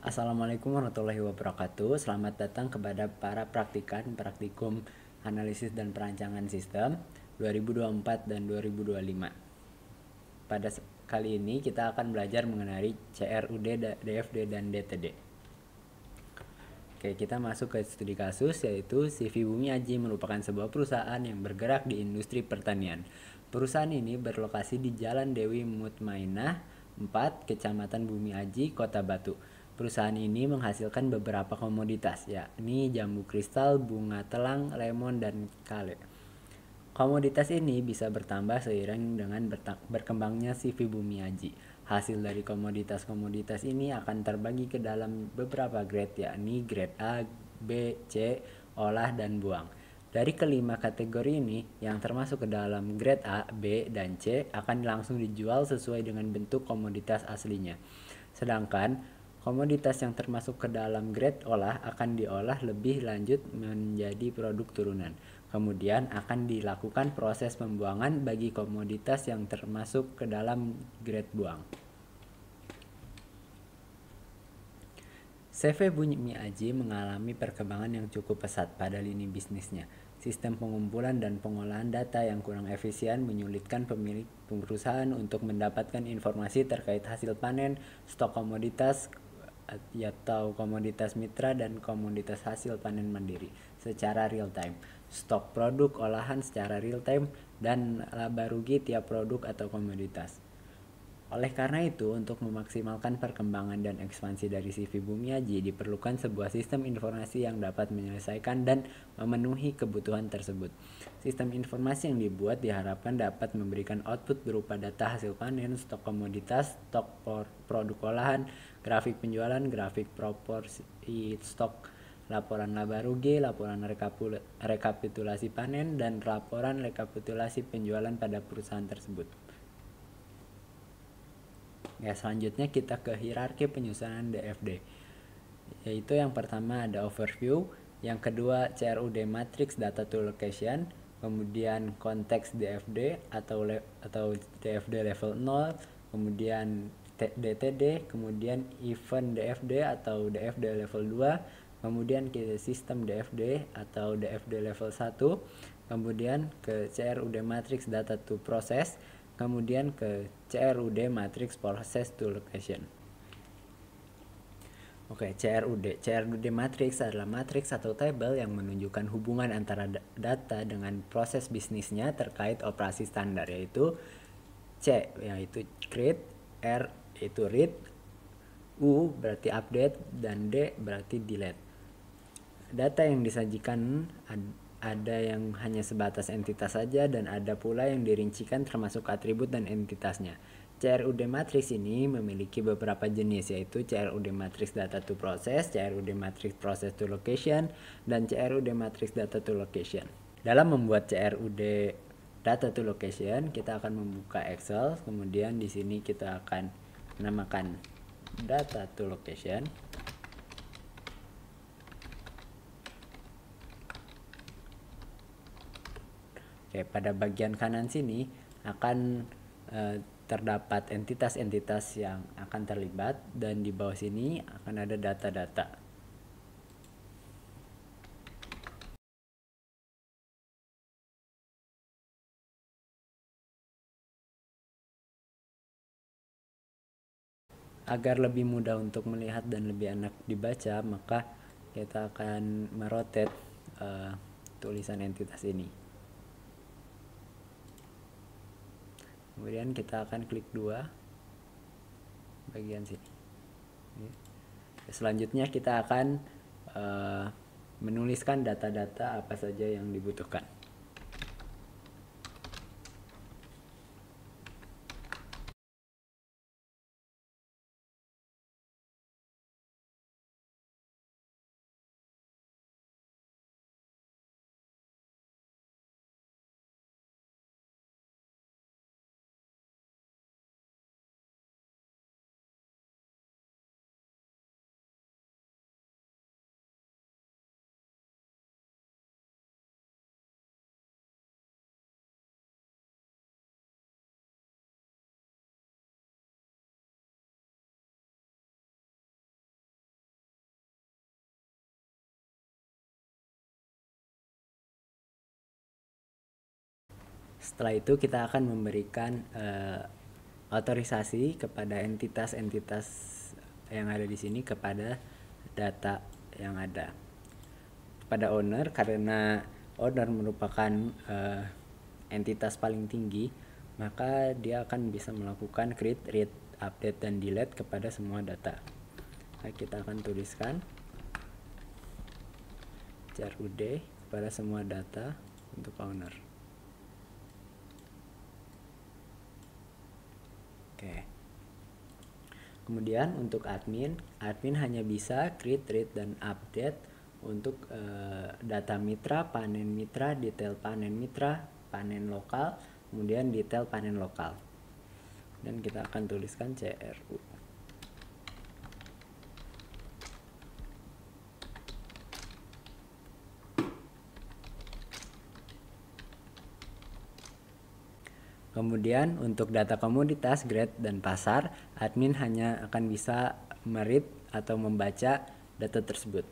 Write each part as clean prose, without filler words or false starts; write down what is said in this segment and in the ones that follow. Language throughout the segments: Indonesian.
Assalamualaikum warahmatullahi wabarakatuh. Selamat datang kepada para praktikum analisis dan perancangan sistem 2024 dan 2025. Pada kali ini kita akan belajar mengenai CRUD, DFD, dan DTD. Oke, kita masuk ke studi kasus, yaitu CV Bumi Aji merupakan sebuah perusahaan yang bergerak di industri pertanian. Perusahaan ini berlokasi di Jalan Dewi Mutmainah 4, Kecamatan Bumi Aji, Kota Batu. Perusahaan ini menghasilkan beberapa komoditas, yakni jambu kristal, bunga telang, lemon, dan kale. Komoditas ini bisa bertambah seiring dengan berkembangnya CV Bumi Aji. Hasil dari komoditas-komoditas ini akan terbagi ke dalam beberapa grade, yakni grade A, B, C, olah, dan buang. Dari kelima kategori ini, yang termasuk ke dalam grade A, B, dan C akan langsung dijual sesuai dengan bentuk komoditas aslinya. Sedangkan komoditas yang termasuk ke dalam grade olah akan diolah lebih lanjut menjadi produk turunan. Kemudian akan dilakukan proses pembuangan bagi komoditas yang termasuk ke dalam grade buang. CV Bumi Aji mengalami perkembangan yang cukup pesat pada lini bisnisnya. Sistem pengumpulan dan pengolahan data yang kurang efisien menyulitkan pemilik perusahaan untuk mendapatkan informasi terkait hasil panen, stok komoditas atau komoditas mitra, dan komoditas hasil panen mandiri secara real time, stok produk olahan secara real time, dan laba rugi tiap produk atau komoditas. Oleh karena itu, untuk memaksimalkan perkembangan dan ekspansi dari CV Bumi Aji, diperlukan sebuah sistem informasi yang dapat menyelesaikan dan memenuhi kebutuhan tersebut. Sistem informasi yang dibuat diharapkan dapat memberikan output berupa data hasil panen, stok komoditas, stok produk olahan, grafik penjualan, grafik proporsi stok, laporan laba rugi, laporan rekapitulasi panen, dan laporan rekapitulasi penjualan pada perusahaan tersebut. Ya, selanjutnya kita ke hierarki penyusunan DFD. Yaitu yang pertama ada overview, yang kedua CRUD matrix data to location, kemudian konteks DFD atau DFD level 0, kemudian DTD, kemudian event DFD atau DFD level 2, kemudian ke sistem DFD atau DFD level 1, kemudian ke CRUD matrix data to process, kemudian ke CRUD matrix process to location. Oke, CRUD matrix adalah matriks atau tabel yang menunjukkan hubungan antara data dengan proses bisnisnya terkait operasi standar, yaitu C yaitu create, R yaitu read, U berarti update, dan D berarti delete. Data yang disajikan ada yang hanya sebatas entitas saja, dan ada pula yang dirincikan termasuk atribut dan entitasnya. CRUD matrix ini memiliki beberapa jenis, yaitu CRUD matrix data to process, CRUD matrix process to location, dan CRUD matrix data to location. Dalam membuat CRUD data to location, kita akan membuka Excel, kemudian di sini kita akan menamakan data to location. Oke, pada bagian kanan sini akan terdapat entitas-entitas yang akan terlibat, dan di bawah sini akan ada data-data. Agar lebih mudah untuk melihat dan lebih enak dibaca, maka kita akan merotate tulisan entitas ini. Kemudian kita akan klik 2 bagian sini. Selanjutnya kita akan menuliskan data-data apa saja yang dibutuhkan. Setelah itu kita akan memberikan otorisasi kepada entitas-entitas yang ada di sini kepada data yang ada. Pada owner, karena owner merupakan entitas paling tinggi, maka dia akan bisa melakukan create, read, update, dan delete kepada semua data. Nah, kita akan tuliskan crud kepada semua data untuk owner. Oke. Kemudian untuk admin hanya bisa create, read, dan update untuk data mitra, panen mitra, detail panen mitra, panen lokal, kemudian detail panen lokal. Dan kita akan tuliskan CRU. Kemudian untuk data komoditas, grade, dan pasar, admin hanya akan bisa meread atau membaca data tersebut.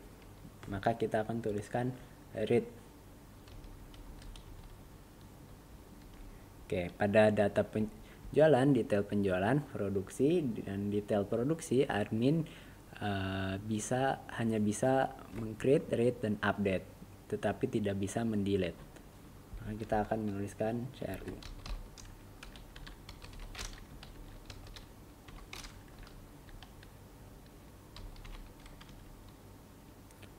Maka kita akan tuliskan read. Oke, pada data penjualan, detail penjualan, produksi, dan detail produksi, admin hanya bisa meng-create, read, dan update, tetapi tidak bisa mendelete. Maka kita akan menuliskan CRU.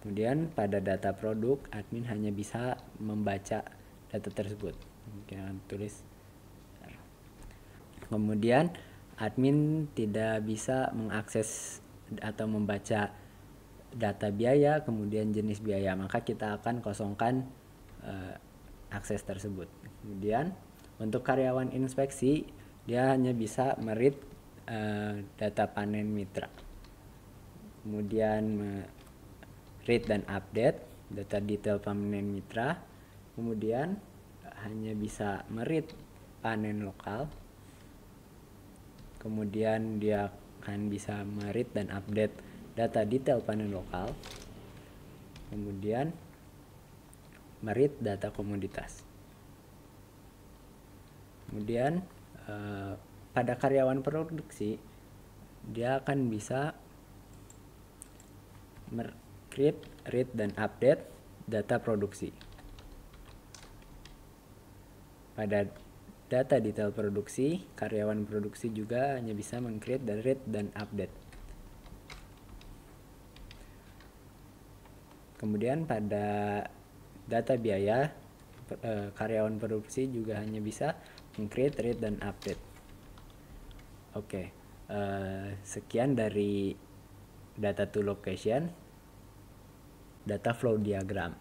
Kemudian pada data produk, admin hanya bisa membaca data tersebut. Kita tulis. Kemudian admin tidak bisa mengakses atau membaca data biaya, kemudian jenis biaya, maka kita akan kosongkan akses tersebut. Kemudian untuk karyawan inspeksi, dia hanya bisa meread data panen mitra. Kemudian read dan update data detail panen mitra, kemudian hanya bisa meread panen lokal, kemudian dia akan bisa meread dan update data detail panen lokal, kemudian meread data komoditas. Kemudian pada karyawan produksi, dia akan bisa create, read, dan update data produksi. Pada data detail produksi, karyawan produksi juga hanya bisa meng-create, read, dan update. Kemudian pada data biaya, karyawan produksi juga hanya bisa meng-create, read, dan update. Oke, sekian dari data to location. Data flow diagram.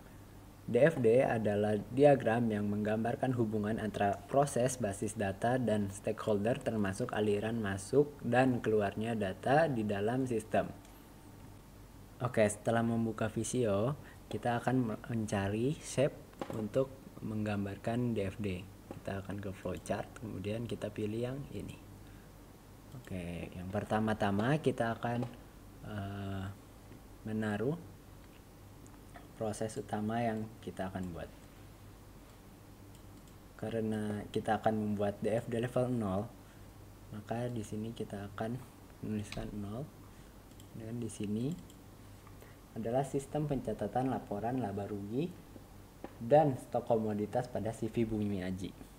DFD adalah diagram yang menggambarkan hubungan antara proses basis data dan stakeholder, termasuk aliran masuk dan keluarnya data di dalam sistem. Oke, setelah membuka Visio, kita akan mencari shape untuk menggambarkan DFD. Kita akan ke flowchart, kemudian kita pilih yang ini. Oke, yang pertama-tama kita akan menaruh proses utama yang kita akan buat. Karena kita akan membuat DFD level 0, maka di sini kita akan menuliskan 0. Dan di sini adalah sistem pencatatan laporan laba rugi dan stok komoditas pada CV Bumi Aji.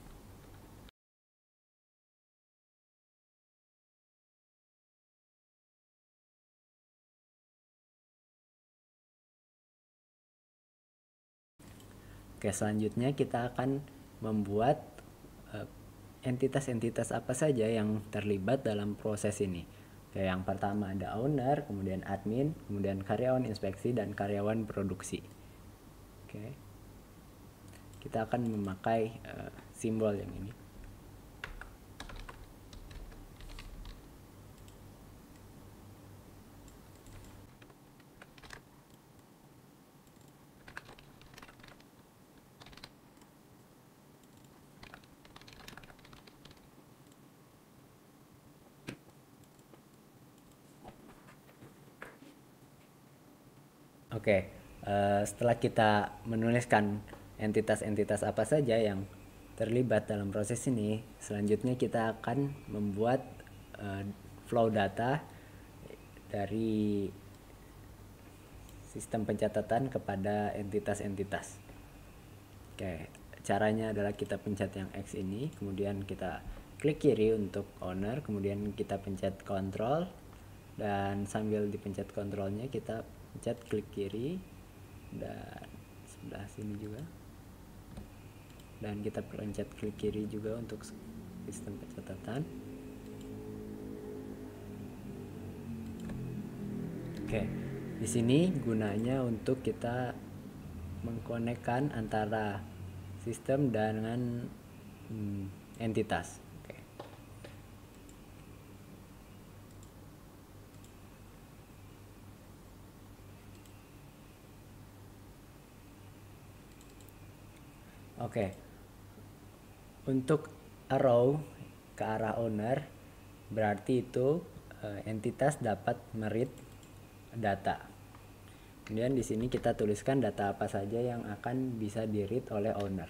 Oke, selanjutnya kita akan membuat entitas-entitas apa saja yang terlibat dalam proses ini. Oke, yang pertama ada owner, kemudian admin, kemudian karyawan inspeksi, dan karyawan produksi. Oke, kita akan memakai simbol yang ini. Oke, setelah kita menuliskan entitas-entitas apa saja yang terlibat dalam proses ini, selanjutnya kita akan membuat flow data dari sistem pencatatan kepada entitas-entitas. Oke, caranya adalah kita pencet yang X ini, kemudian kita klik kiri untuk owner, kemudian kita pencet control, dan sambil dipencet kontrolnya kita pencet klik kiri, dan sebelah sini juga, dan kita pencet klik kiri juga untuk sistem pencatatan. Oke, di sini gunanya untuk kita mengkonekkan antara sistem dengan entitas. Oke, untuk arrow ke arah owner berarti itu entitas dapat meread data. Kemudian di sini kita tuliskan data apa saja yang akan bisa di-read oleh owner.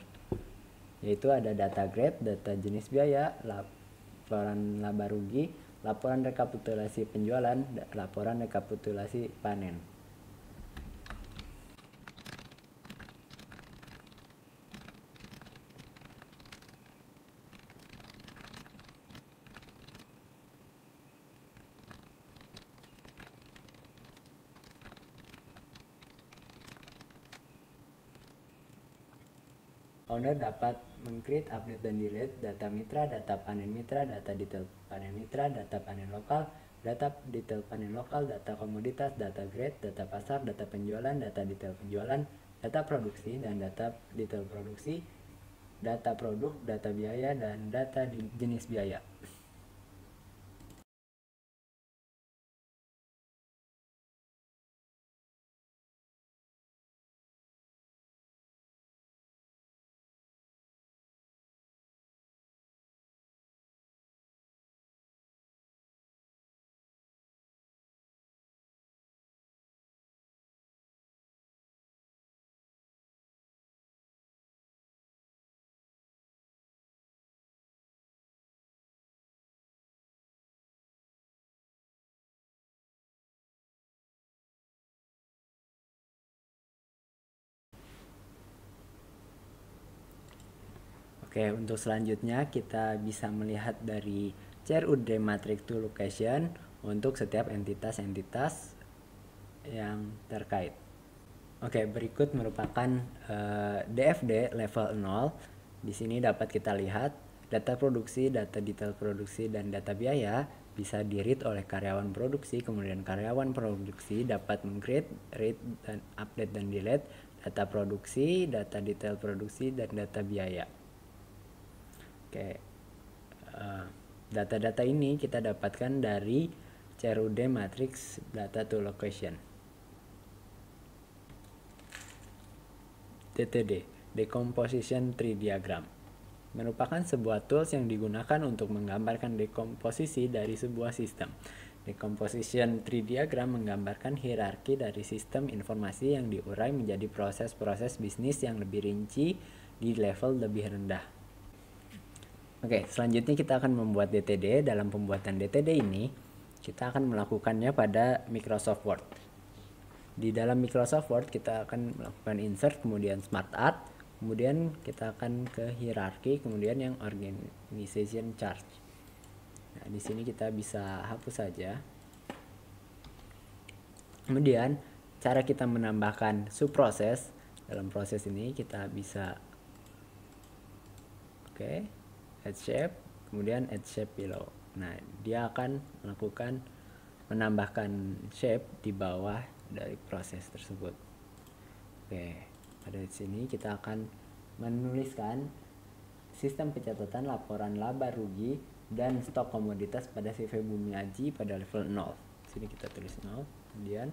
Yaitu ada data grade, data jenis biaya, laporan laba rugi, laporan rekapitulasi penjualan, laporan rekapitulasi panen. Owner dapat meng-create, update, dan delete data mitra, data panen mitra, data detail panen mitra, data panen lokal, data detail panen lokal, data komoditas, data grade, data pasar, data penjualan, data detail penjualan, data produksi, dan data detail produksi, data produk, data biaya, dan data jenis biaya. Oke, untuk selanjutnya kita bisa melihat dari CRUD matrix to location untuk setiap entitas-entitas yang terkait. Oke, berikut merupakan DFD level 0. Di sini dapat kita lihat data produksi, data detail produksi, dan data biaya bisa di-read oleh karyawan produksi. Kemudian karyawan produksi dapat meng-create, read, dan update dan delete data produksi, data detail produksi, dan data biaya. Oke, data-data ini kita dapatkan dari CRUD matrix data to location. DTD, Decomposition Tree Diagram, merupakan sebuah tools yang digunakan untuk menggambarkan dekomposisi dari sebuah sistem. Decomposition Tree Diagram menggambarkan hierarki dari sistem informasi yang diurai menjadi proses-proses bisnis yang lebih rinci di level lebih rendah. Oke, selanjutnya kita akan membuat DTD. Dalam pembuatan DTD ini, kita akan melakukannya pada Microsoft Word. Di dalam Microsoft Word, kita akan melakukan insert, kemudian smart art, kemudian kita akan ke hierarki, kemudian yang organization chart. Nah, di sini kita bisa hapus saja. Kemudian, cara kita menambahkan subproses dalam proses ini, kita bisa add shape, kemudian add shape below. Nah, dia akan menambahkan shape di bawah dari proses tersebut. Oke, pada sini kita akan menuliskan sistem pencatatan laporan laba rugi dan stok komoditas pada CV Bumi Aji pada level 0. Sini kita tulis 0, kemudian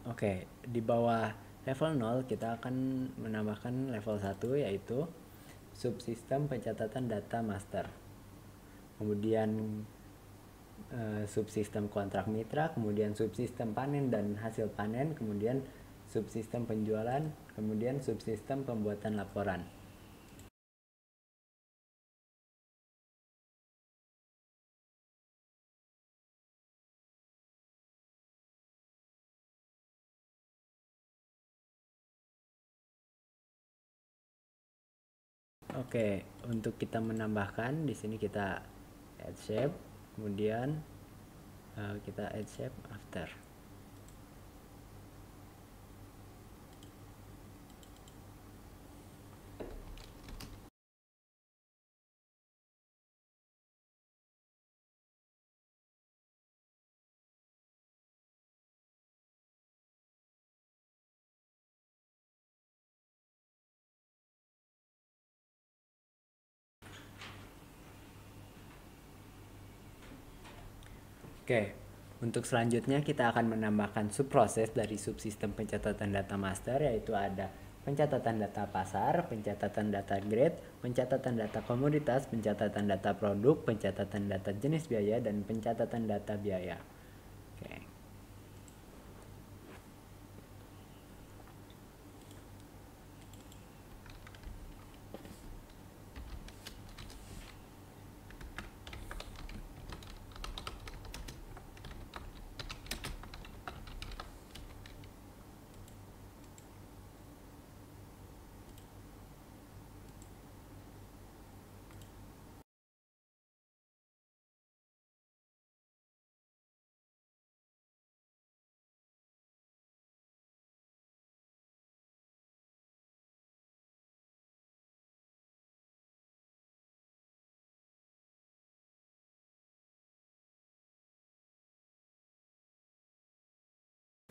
Oke, di bawah level 0 kita akan menambahkan level 1 yaitu subsistem pencatatan data master. kemudian subsistem kontrak mitra, kemudian subsistem panen dan hasil panen, kemudian subsistem penjualan, kemudian subsistem pembuatan laporan. Oke, untuk kita menambahkan di sini kita add shape, kemudian kita add shape after. Oke, untuk selanjutnya kita akan menambahkan subproses dari subsistem pencatatan data master, yaitu ada pencatatan data pasar, pencatatan data grade, pencatatan data komoditas, pencatatan data produk, pencatatan data jenis biaya, dan pencatatan data biaya. Oke.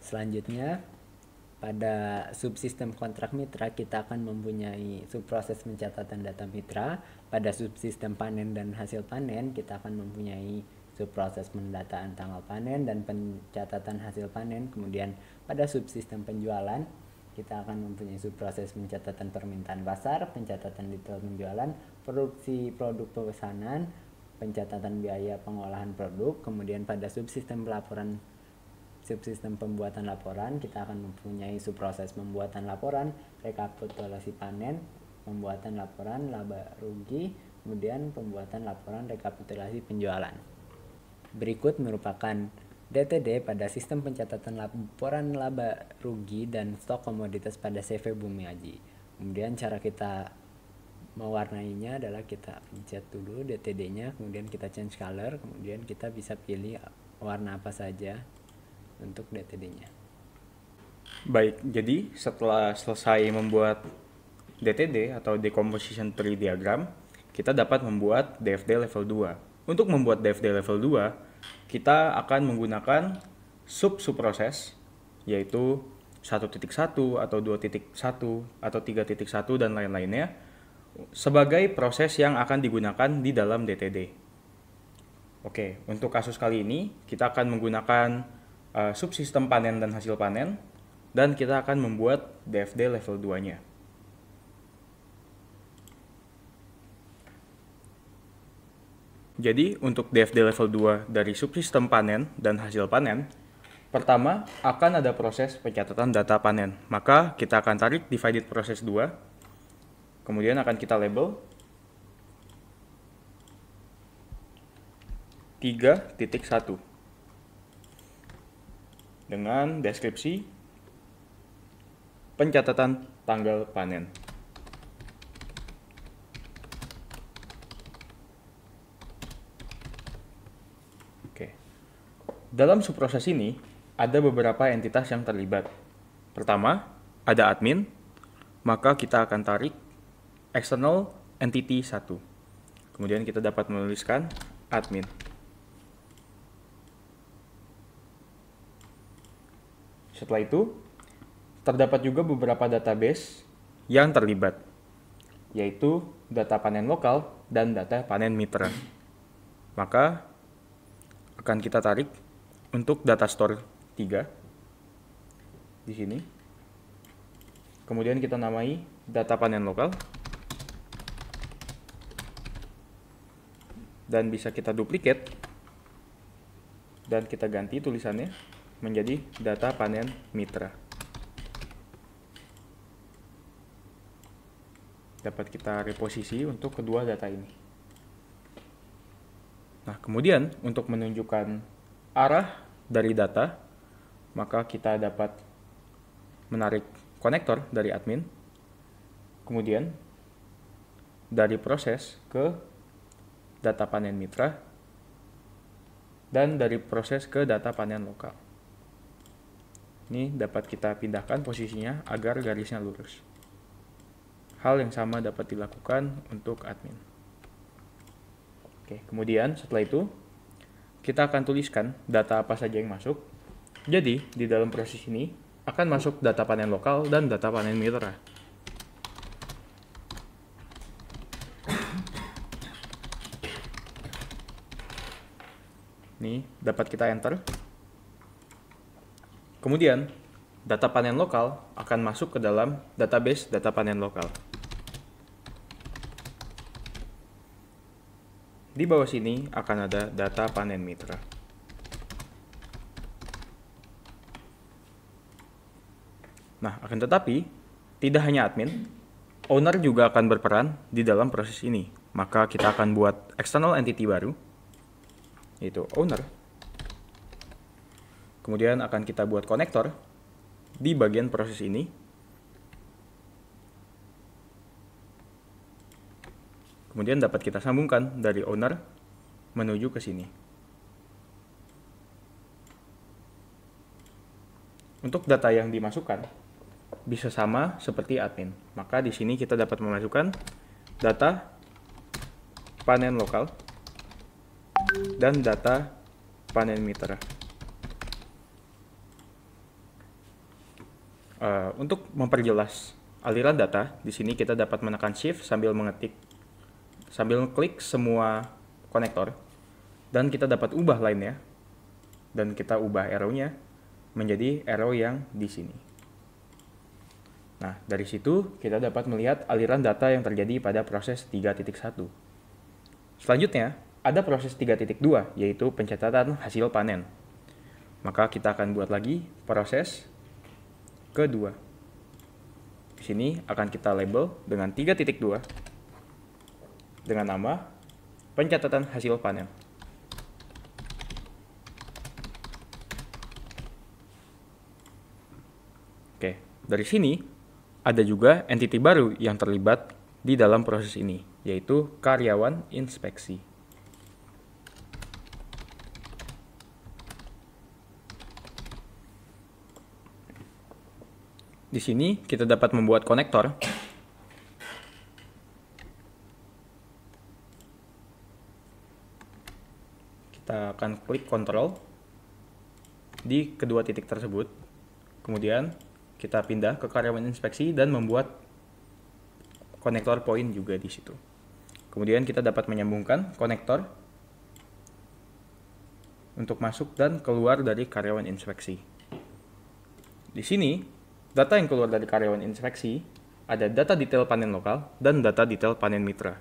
Selanjutnya, pada subsistem kontrak mitra kita akan mempunyai subproses pencatatan data mitra. Pada subsistem panen dan hasil panen kita akan mempunyai subproses pendataan tanggal panen dan pencatatan hasil panen. Kemudian pada subsistem penjualan kita akan mempunyai subproses pencatatan permintaan pasar, pencatatan detail penjualan, produksi produk pemesanan, pencatatan biaya pengolahan produk. Kemudian pada subsistem pelaporan subsistem pembuatan laporan kita akan mempunyai subproses pembuatan laporan, rekapitulasi panen, pembuatan laporan laba rugi, kemudian pembuatan laporan rekapitulasi penjualan. Berikut merupakan DTD pada sistem pencatatan laporan laba rugi dan stok komoditas pada CV Bumi Aji. Kemudian cara kita mewarnainya adalah kita pencet dulu DTD-nya, kemudian kita change color, kemudian kita bisa pilih warna apa saja untuk DTD-nya. Baik, jadi setelah selesai membuat DTD atau Decomposition Tree Diagram, kita dapat membuat DFD level 2. Untuk membuat DFD level 2, kita akan menggunakan subproses, yaitu 1.1 atau 2.1 atau 3.1 dan lain-lainnya, sebagai proses yang akan digunakan di dalam DTD. Oke, untuk kasus kali ini, kita akan menggunakan subsistem panen dan hasil panen, dan kita akan membuat DFD level 2-nya. Jadi, untuk DFD level 2 dari subsistem panen dan hasil panen, pertama akan ada proses pencatatan data panen. Maka kita akan tarik divided process 2, kemudian akan kita label 3.1 dengan deskripsi pencatatan tanggal panen. Oke. Dalam subproses ini ada beberapa entitas yang terlibat. Pertama, ada admin, maka kita akan tarik external entity 1. Kemudian kita dapat menuliskan admin. Setelah itu, terdapat juga beberapa database yang terlibat, yaitu data panen lokal dan data panen mitra. Maka, akan kita tarik untuk data store 3 di sini. Kemudian kita namai data panen lokal. dan bisa kita duplicate dan kita ganti tulisannya menjadi data panen mitra. Dapat kita reposisi untuk kedua data ini. Nah, kemudian untuk menunjukkan arah dari data, maka kita dapat menarik konektor dari admin, kemudian dari proses ke data panen mitra, dan dari proses ke data panen lokal. Ini dapat kita pindahkan posisinya agar garisnya lurus. Hal yang sama dapat dilakukan untuk admin. Oke, kemudian setelah itu kita akan tuliskan data apa saja yang masuk. Jadi di dalam proses ini akan masuk data panen lokal dan data panen mitra. Ini dapat kita enter. Kemudian data panen lokal akan masuk ke dalam database data panen lokal. Di bawah sini akan ada data panen mitra. Nah, akan tetapi tidak hanya admin, owner juga akan berperan di dalam proses ini. Maka kita akan buat external entity baru, yaitu owner. Kemudian akan kita buat konektor di bagian proses ini. Kemudian dapat kita sambungkan dari owner menuju ke sini. Untuk data yang dimasukkan bisa sama seperti admin. Maka di sini kita dapat memasukkan data panen lokal dan data panen mitra. Untuk memperjelas aliran data, di sini kita dapat menekan Shift sambil klik semua konektor, dan kita dapat ubah line-nya, dan kita ubah arrow-nya menjadi arrow yang di sini. Nah, dari situ kita dapat melihat aliran data yang terjadi pada proses 3.1. Selanjutnya, ada proses 3.2, yaitu pencatatan hasil panen. Maka kita akan buat lagi proses kedua. Di sini akan kita label dengan 3.2 dengan nama pencatatan hasil panen. Oke, dari sini ada juga entity baru yang terlibat di dalam proses ini, yaitu karyawan inspeksi. Di sini kita dapat membuat konektor. Kita akan klik Ctrl di kedua titik tersebut. Kemudian kita pindah ke karyawan inspeksi dan membuat konektor point juga di situ. Kemudian kita dapat menyambungkan konektor untuk masuk dan keluar dari karyawan inspeksi. Di sini, data yang keluar dari karyawan inspeksi ada data detail panen lokal dan data detail panen mitra.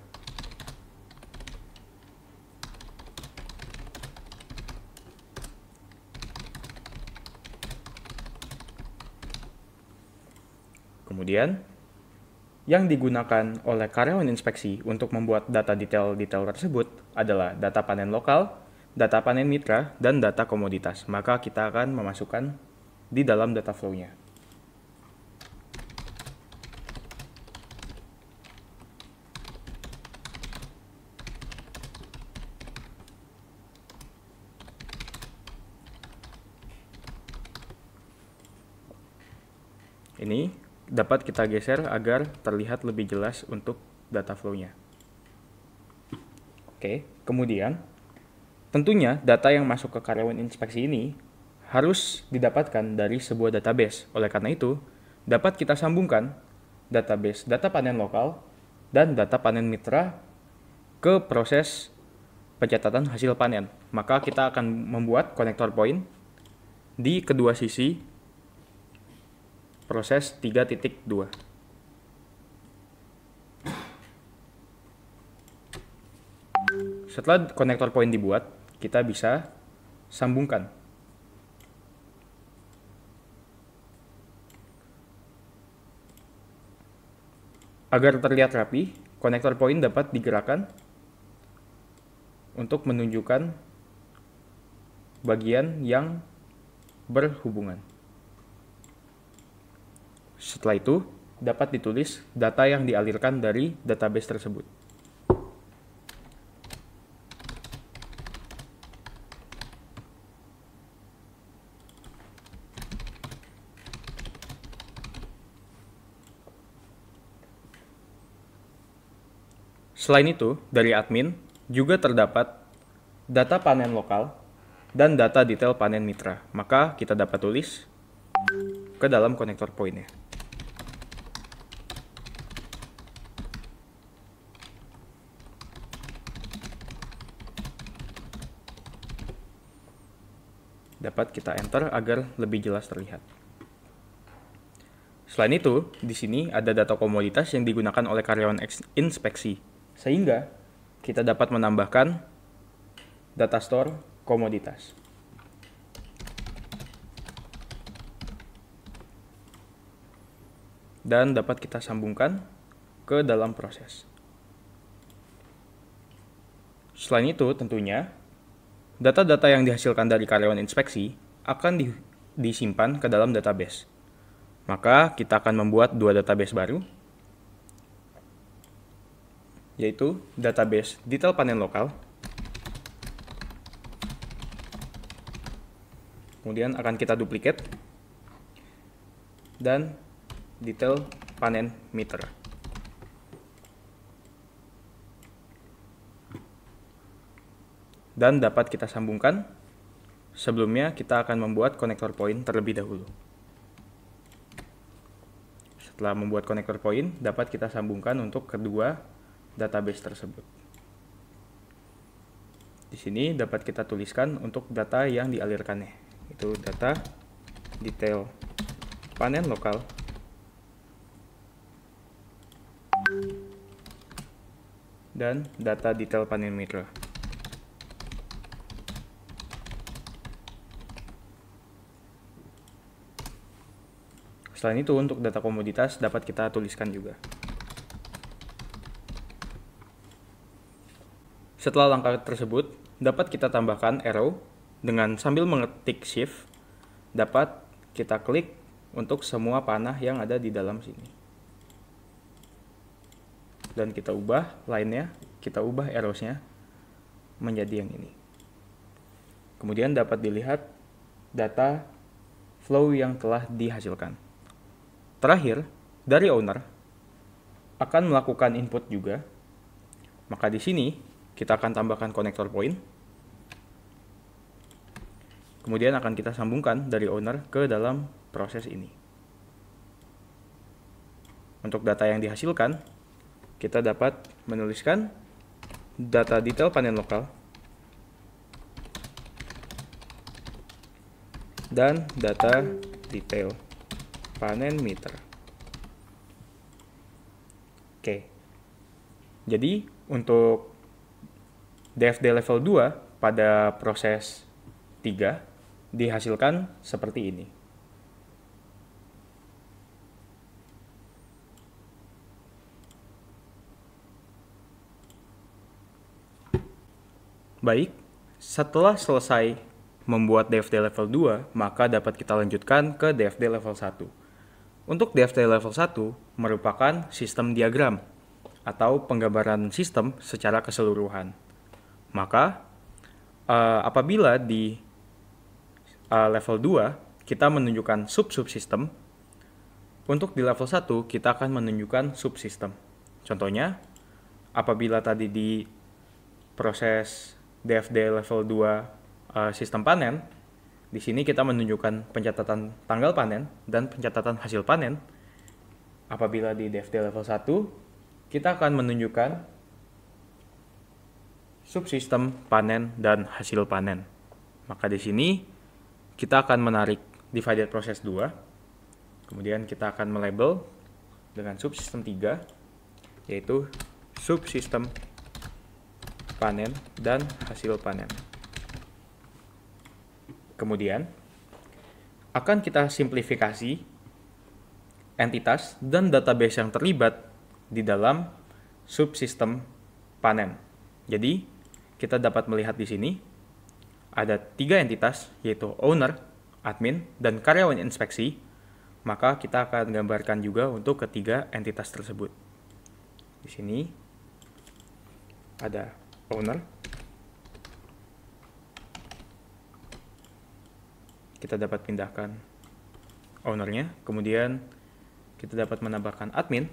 Kemudian, yang digunakan oleh karyawan inspeksi untuk membuat data detail-detail tersebut adalah data panen lokal, data panen mitra, dan data komoditas. Maka kita akan memasukkan di dalam data flow-nya. Ini dapat kita geser agar terlihat lebih jelas untuk data flow-nya. Oke, kemudian tentunya data yang masuk ke karyawan inspeksi ini harus didapatkan dari sebuah database. Oleh karena itu, dapat kita sambungkan database data panen lokal dan data panen mitra ke proses pencatatan hasil panen. Maka kita akan membuat konektor point di kedua sisi proses 3.2. Setelah konektor point dibuat, kita bisa sambungkan. Agar terlihat rapi, konektor point dapat digerakkan untuk menunjukkan bagian yang berhubungan. Setelah itu, dapat ditulis data yang dialirkan dari database tersebut. Selain itu, dari admin juga terdapat data panen lokal dan data detail panen mitra. Maka kita dapat tulis ke dalam konektor point-nya. Dapat kita enter agar lebih jelas terlihat. Selain itu, di sini ada data komoditas yang digunakan oleh karyawan inspeksi. Sehingga kita dapat menambahkan data store komoditas. Dan dapat kita sambungkan ke dalam proses. Selain itu, tentunya data-data yang dihasilkan dari karyawan inspeksi akan disimpan ke dalam database. Maka kita akan membuat dua database baru, yaitu database detail panen lokal. Kemudian akan kita duplikat dan detail panen meter. Dan dapat kita sambungkan. Sebelumnya kita akan membuat konektor point terlebih dahulu. Setelah membuat konektor point, dapat kita sambungkan untuk kedua database tersebut. Di sini dapat kita tuliskan untuk data yang dialirkannya, itu data detail panen lokal dan data detail panen mitra. Selain itu, untuk data komoditas dapat kita tuliskan juga. Setelah langkah tersebut, dapat kita tambahkan arrow dengan sambil mengetik shift, dapat kita klik untuk semua panah yang ada di dalam sini. Dan kita ubah line-nya, kita ubah arrows-nya menjadi yang ini. Kemudian dapat dilihat data flow yang telah dihasilkan. Terakhir, dari owner akan melakukan input juga. Maka di sini kita akan tambahkan konektor point. Kemudian akan kita sambungkan dari owner ke dalam proses ini. Untuk data yang dihasilkan, kita dapat menuliskan data detail panen lokal dan data detail panen meter. Oke. Jadi untuk DFD level 2 pada proses 3 dihasilkan seperti ini. Baik, setelah selesai membuat DFD level 2, maka dapat kita lanjutkan ke DFD level 1. Untuk DFD level 1 merupakan sistem diagram atau penggambaran sistem secara keseluruhan. Maka apabila di level 2 kita menunjukkan sub-subsistem, untuk di level 1 kita akan menunjukkan subsistem. Contohnya, apabila tadi di proses DFD level 2 sistem panen, di sini kita menunjukkan pencatatan tanggal panen dan pencatatan hasil panen. Apabila di DFD level 1, kita akan menunjukkan subsistem panen dan hasil panen. Maka di sini kita akan menarik divided process 2. Kemudian kita akan melabel dengan subsistem 3, yaitu subsistem panen, dan hasil panen. Kemudian, akan kita simplifikasi entitas dan database yang terlibat di dalam subsistem panen. Jadi, kita dapat melihat di sini ada 3 entitas, yaitu owner, admin, dan karyawan inspeksi. Maka kita akan gambarkan juga untuk ketiga entitas tersebut. Di sini ada owner. Kita dapat pindahkan ownernya. Kemudian kita dapat menambahkan admin.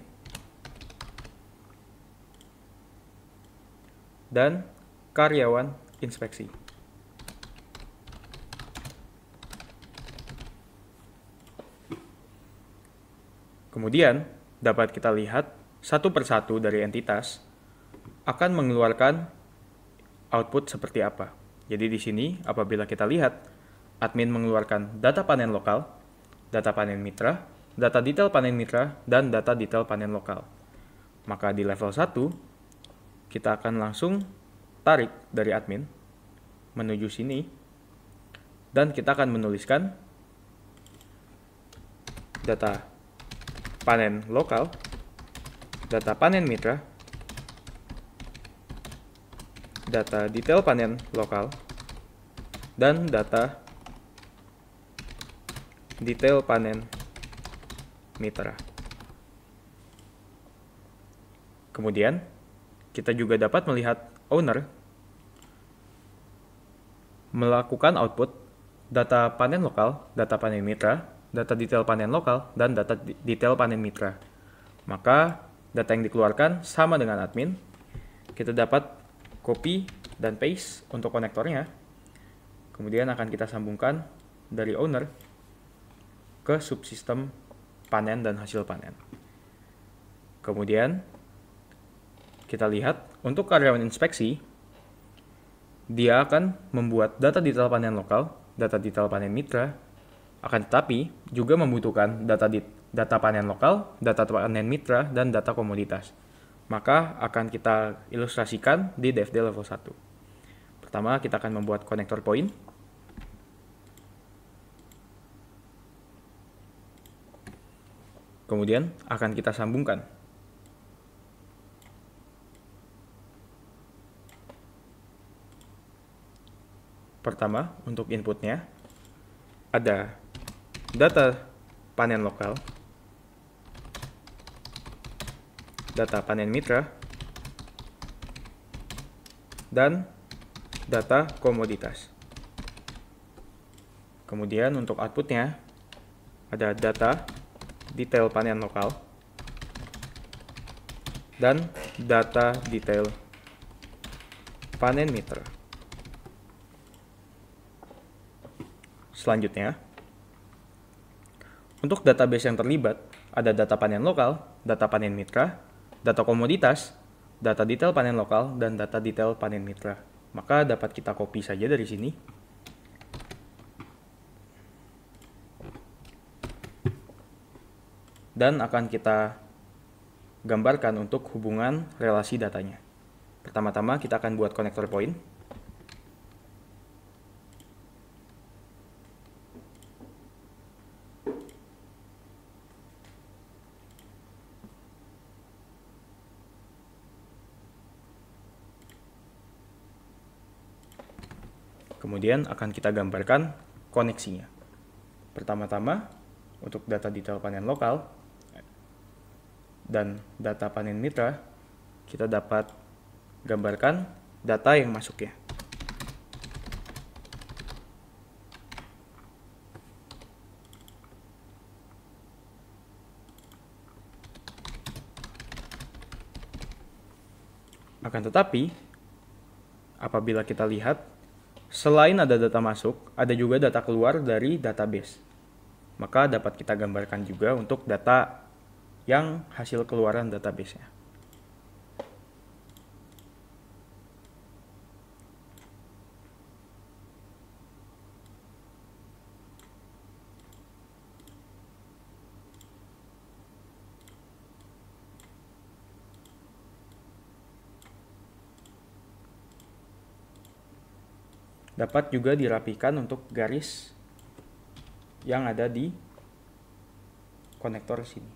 Dan karyawan inspeksi. Kemudian, dapat kita lihat satu persatu dari entitas akan mengeluarkan output seperti apa. Jadi di sini, apabila kita lihat, admin mengeluarkan data panen lokal, data panen mitra, data detail panen mitra, dan data detail panen lokal. Maka di level 1, kita akan langsung tarik dari admin menuju sini, dan kita akan menuliskan data panen lokal, data panen mitra, data detail panen lokal, dan data detail panen mitra. Kemudian, kita juga dapat melihat owner melakukan output data panen lokal, data panen mitra, data detail panen lokal, dan data detail panen mitra. Maka data yang dikeluarkan sama dengan admin. Kita dapat copy dan paste untuk konektornya. Kemudian akan kita sambungkan dari owner ke subsistem panen dan hasil panen. Kemudian kita lihat untuk karyawan inspeksi, dia akan membuat data detail panen lokal, data detail panen mitra, akan tetapi juga membutuhkan data panen lokal, data panen mitra, dan data komoditas. Maka akan kita ilustrasikan di DFD level 1. Pertama, kita akan membuat konektor point. Kemudian akan kita sambungkan. Pertama, untuk inputnya ada data panen lokal, data panen mitra, dan data komoditas. Kemudian untuk outputnya ada data detail panen lokal dan data detail panen mitra. Selanjutnya, untuk database yang terlibat, ada data panen lokal, data panen mitra, data komoditas, data detail panen lokal, dan data detail panen mitra. Maka dapat kita copy saja dari sini. Dan akan kita gambarkan untuk hubungan relasi datanya. Pertama-tama kita akan buat konektor point. Kemudian akan kita gambarkan koneksinya. Pertama-tama, untuk data detail panen lokal dan data panen mitra, kita dapat gambarkan data yang masuk ya. Akan tetapi, apabila kita lihat, selain ada data masuk, ada juga data keluar dari database. Maka dapat kita gambarkan juga untuk data yang hasil keluaran database-nya. dapat juga dirapikan untuk garis yang ada di konektor sini.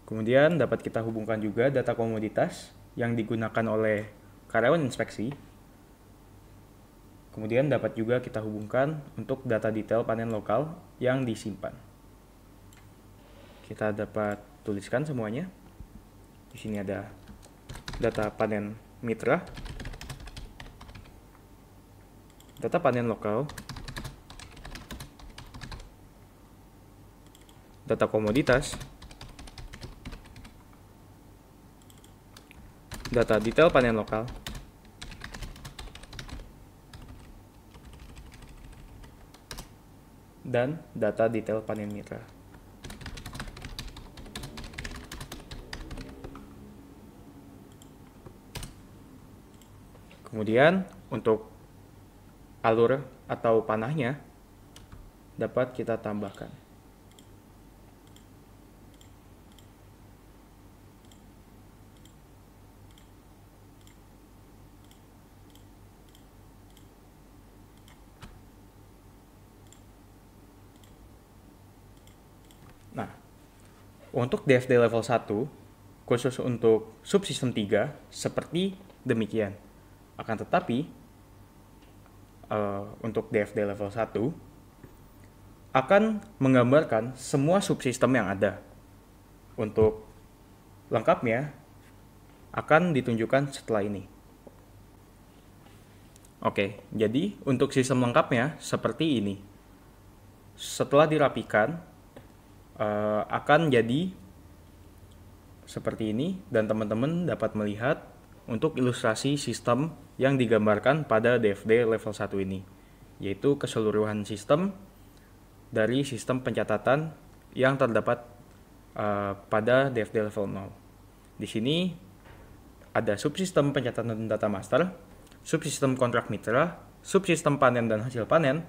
Kemudian dapat kita hubungkan juga data komoditas yang digunakan oleh karyawan inspeksi. Kemudian dapat juga kita hubungkan untuk data detail panen lokal yang disimpan. Kita dapat tuliskan semuanya. Di sini ada data panen mitra, data panen lokal, data komoditas, data detail panen lokal, dan data detail panen mitra. Kemudian untuk alur atau panahnya dapat kita tambahkan. Nah, untuk DFD level 1, khusus untuk subsistem 3, seperti demikian. Akan tetapi, untuk DFD level 1, akan menggambarkan semua subsistem yang ada. Untuk lengkapnya, akan ditunjukkan setelah ini. Oke, jadi untuk sistem lengkapnya seperti ini. Setelah dirapikan, akan jadi seperti ini, dan teman-teman dapat melihat untuk ilustrasi sistem yang digambarkan pada DFD level 1 ini, yaitu keseluruhan sistem dari sistem pencatatan yang terdapat pada DFD level 0. Di sini ada subsistem pencatatan data master, subsistem kontrak mitra, subsistem panen dan hasil panen,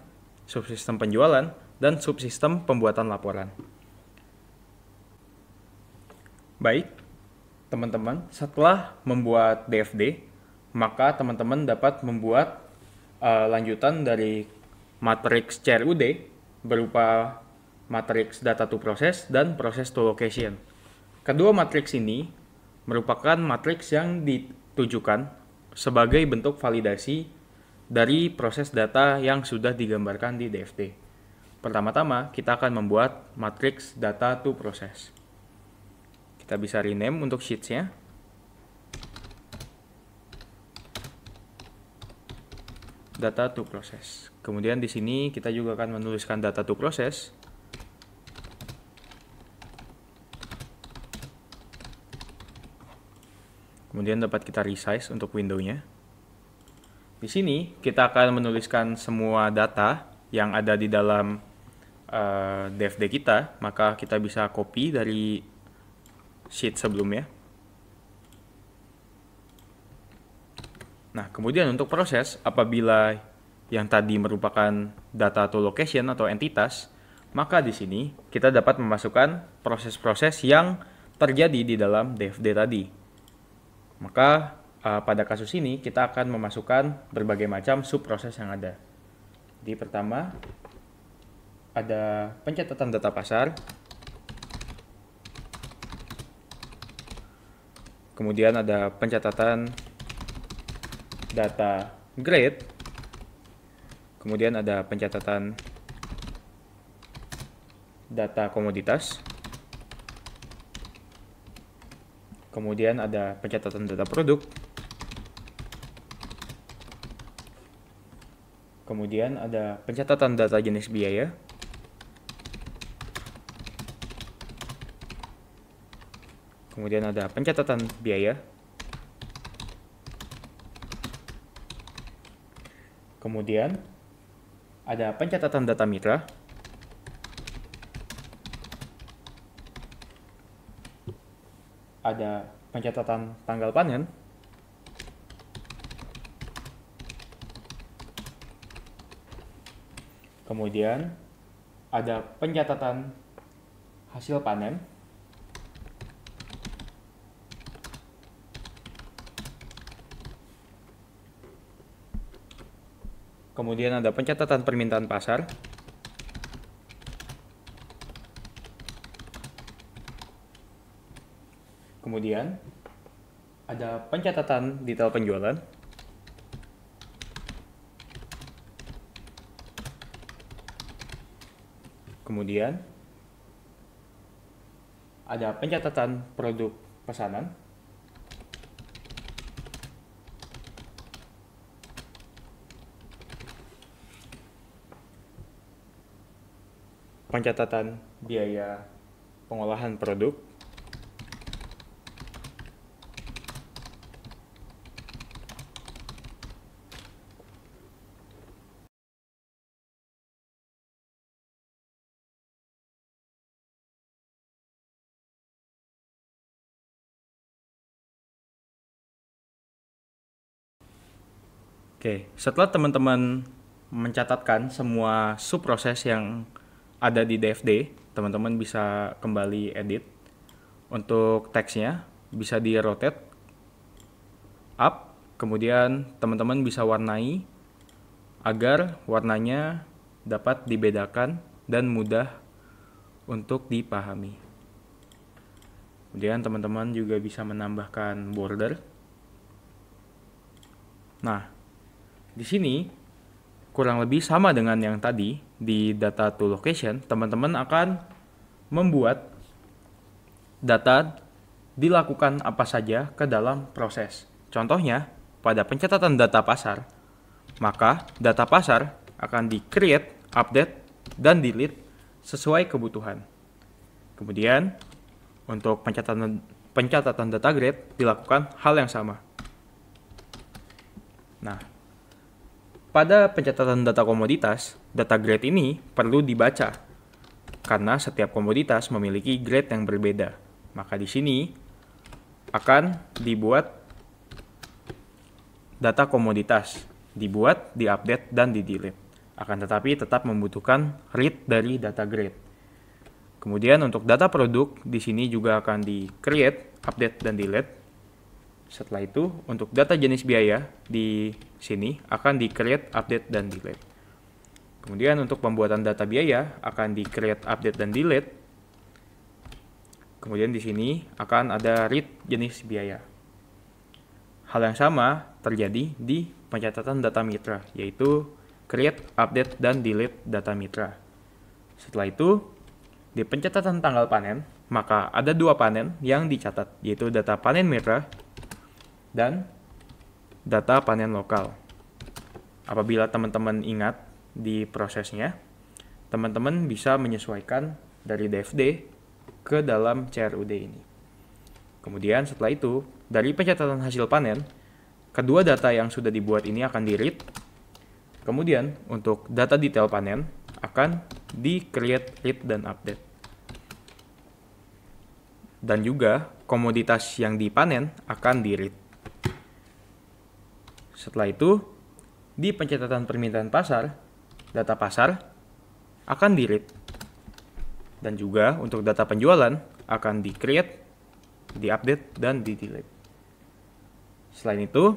subsistem penjualan, dan subsistem pembuatan laporan. Baik, teman-teman, setelah membuat DFD, maka teman-teman dapat membuat lanjutan dari matriks CRUD berupa matriks data to process dan process to location. Kedua matriks ini merupakan matriks yang ditujukan sebagai bentuk validasi dari proses data yang sudah digambarkan di DFD. Pertama-tama, kita akan membuat matriks data to process. Kita bisa rename untuk sheets-nya. Data to process. Kemudian di sini kita juga akan menuliskan data to process. Kemudian dapat kita resize untuk window-nya. Di sini kita akan menuliskan semua data yang ada di dalam DFD kita, maka kita bisa copy dari sheet sebelumnya. Nah, kemudian untuk proses, apabila yang tadi merupakan data to location atau entitas, maka di sini kita dapat memasukkan proses-proses yang terjadi di dalam DFD tadi. Maka pada kasus ini kita akan memasukkan berbagai macam subproses yang ada. Di pertama ada pencatatan data pasar, kemudian ada pencatatan data grade, kemudian ada pencatatan data komoditas, kemudian ada pencatatan data produk, kemudian ada pencatatan data jenis biaya, kemudian ada pencatatan biaya, kemudian ada pencatatan data mitra, ada pencatatan tanggal panen, kemudian ada pencatatan hasil panen, Kemudian ada pencatatan permintaan pasar. Kemudian ada pencatatan detail penjualan. Kemudian ada pencatatan produk pesanan. Pencatatan biaya pengolahan produk. Oke, setelah teman-teman mencatatkan semua subproses yang ada di DFD, teman-teman bisa kembali edit. Untuk teksnya bisa di rotate up, kemudian teman-teman bisa warnai agar warnanya dapat dibedakan dan mudah untuk dipahami. Kemudian teman-teman juga bisa menambahkan border. Nah, di sini kurang lebih sama dengan yang tadi di data to location, teman-teman akan membuat data dilakukan apa saja ke dalam proses. Contohnya, pada pencatatan data pasar, maka data pasar akan di-create, update, dan delete sesuai kebutuhan. Kemudian, untuk pencatatan data grade dilakukan hal yang sama. Nah, pada pencatatan data komoditas, data grade ini perlu dibaca karena setiap komoditas memiliki grade yang berbeda. Maka di sini akan dibuat data komoditas, dibuat, diupdate, dan di-delete. Akan tetapi tetap membutuhkan read dari data grade. Kemudian untuk data produk, di sini juga akan di-create, update, dan delete. Setelah itu, untuk data jenis biaya, di sini akan di-create, update, dan delete. Kemudian untuk pembuatan data biaya, akan di-create, update, dan delete. Kemudian di sini akan ada read jenis biaya. Hal yang sama terjadi di pencatatan data mitra, yaitu create, update, dan delete data mitra. Setelah itu, di pencatatan tanggal panen, maka ada dua panen yang dicatat, yaitu data panen mitra dan data panen lokal. Apabila teman-teman ingat di prosesnya, teman-teman bisa menyesuaikan dari DFD ke dalam CRUD ini. Kemudian setelah itu, dari pencatatan hasil panen, kedua data yang sudah dibuat ini akan di-read. Kemudian untuk data detail panen akan di-create, read, dan update. Dan juga komoditas yang dipanen akan di-read. Setelah itu, di pencatatan permintaan pasar, data pasar akan di-read. Dan juga untuk data penjualan akan di-create, di-update, dan di-delete. Selain itu,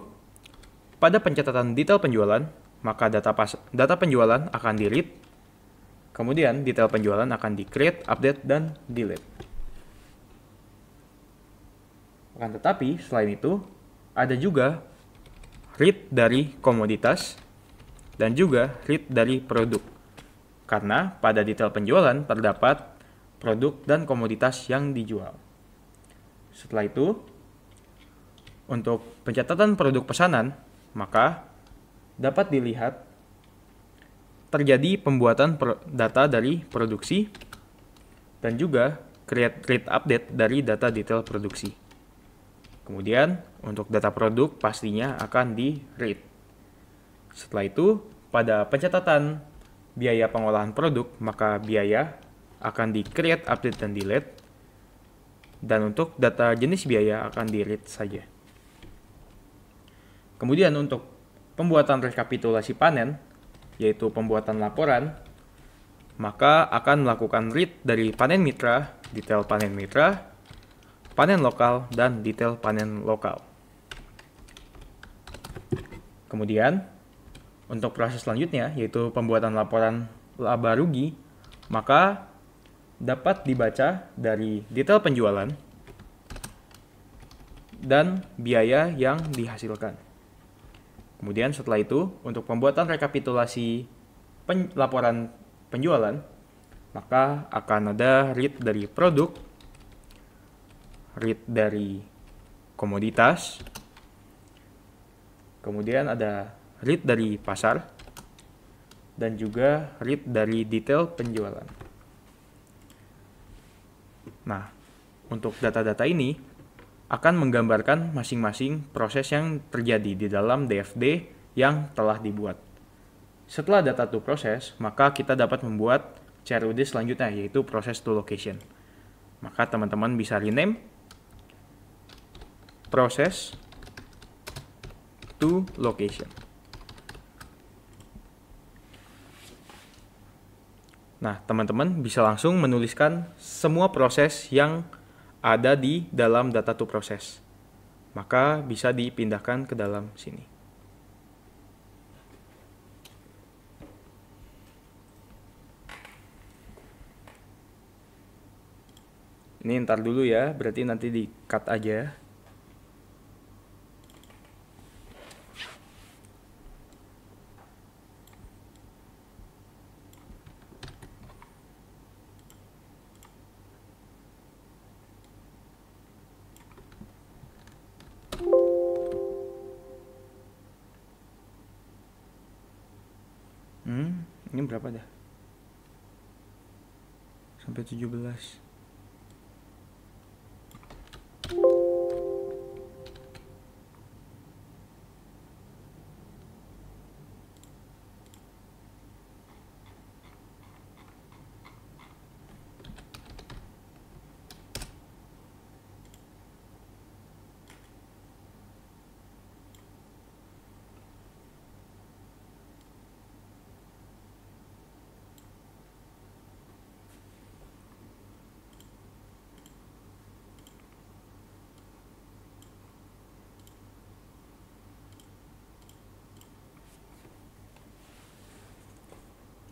pada pencatatan detail penjualan, maka data penjualan akan di-read. Kemudian detail penjualan akan di-create, update, dan delete. Akan tetapi, selain itu, ada juga read dari komoditas dan juga read dari produk. Karena pada detail penjualan terdapat produk dan komoditas yang dijual. Setelah itu, untuk pencatatan produk pesanan, maka dapat dilihat terjadi pembuatan data dari produksi dan juga create, read, update dari data detail produksi. Kemudian untuk data produk pastinya akan di-read. Setelah itu, pada pencatatan biaya pengolahan produk, maka biaya akan di-create, update, dan delete. Dan untuk data jenis biaya akan di-read saja. Kemudian untuk pembuatan rekapitulasi panen, yaitu pembuatan laporan, maka akan melakukan read dari panen mitra, detail panen mitra, panen lokal, dan detail panen lokal. Kemudian, Untuk proses selanjutnya, yaitu pembuatan laporan laba rugi, maka dapat dibaca dari detail penjualan dan biaya yang dihasilkan. Kemudian setelah itu, untuk pembuatan rekapitulasi laporan penjualan, maka akan ada read dari produk, read dari komoditas, kemudian ada read dari pasar, dan juga read dari detail penjualan. Nah, untuk data-data ini akan menggambarkan masing-masing proses yang terjadi di dalam DFD yang telah dibuat. Setelah data to proses, maka kita dapat membuat CRUD selanjutnya, yaitu process to location. Maka teman-teman bisa rename process to location. Nah, teman-teman bisa langsung menuliskan semua proses yang ada di dalam data to process. Maka bisa dipindahkan ke dalam sini. Ini ntar dulu ya, berarti nanti di-cut aja. Ini berapa dah? Sampai 17.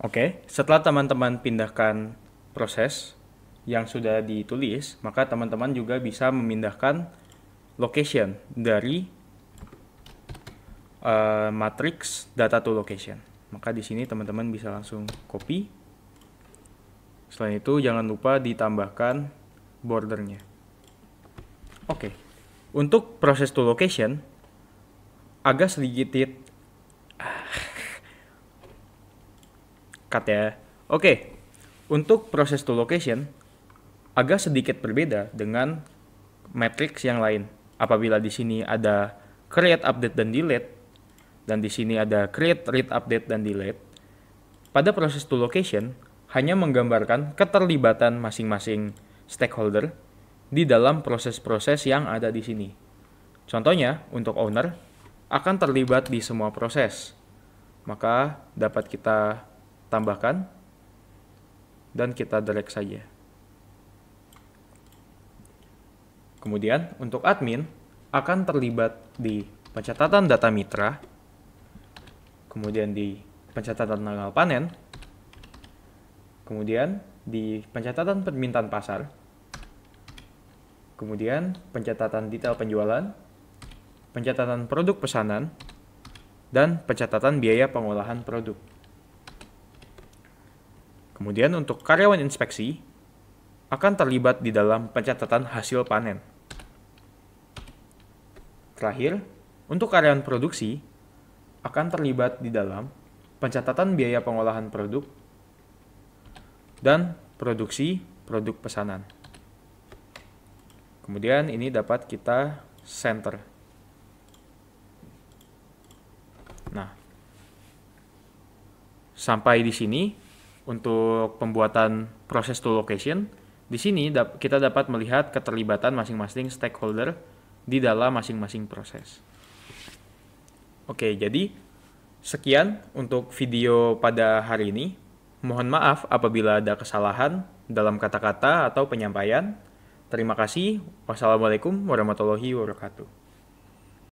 Oke, setelah teman-teman pindahkan proses yang sudah ditulis, maka teman-teman juga bisa memindahkan location dari matrix data to location. Maka di sini teman-teman bisa langsung copy. Selain itu jangan lupa ditambahkan bordernya. Oke, untuk proses to location agak sedikit cut ya. Oke, untuk proses to location agak sedikit berbeda dengan matrix yang lain. Apabila di sini ada create, update, dan delete, dan di sini ada create, read, update, dan delete, pada proses to location hanya menggambarkan keterlibatan masing-masing stakeholder di dalam proses-proses yang ada di sini. Contohnya, untuk owner akan terlibat di semua proses. Maka dapat kita tambahkan dan kita drag saja. Kemudian untuk admin akan terlibat di pencatatan data mitra, kemudian di pencatatan tanggal panen, kemudian di pencatatan permintaan pasar, kemudian pencatatan detail penjualan, pencatatan produk pesanan, dan pencatatan biaya pengolahan produk. Kemudian untuk karyawan inspeksi akan terlibat di dalam pencatatan hasil panen. Terakhir, untuk karyawan produksi akan terlibat di dalam pencatatan biaya pengolahan produk dan produksi produk pesanan. Kemudian ini dapat kita center. Nah, sampai di sini untuk pembuatan proses to location. Di sini kita dapat melihat keterlibatan masing-masing stakeholder di dalam masing-masing proses. Oke, jadi sekian untuk video pada hari ini. Mohon maaf apabila ada kesalahan dalam kata-kata atau penyampaian. Terima kasih. Wassalamualaikum warahmatullahi wabarakatuh.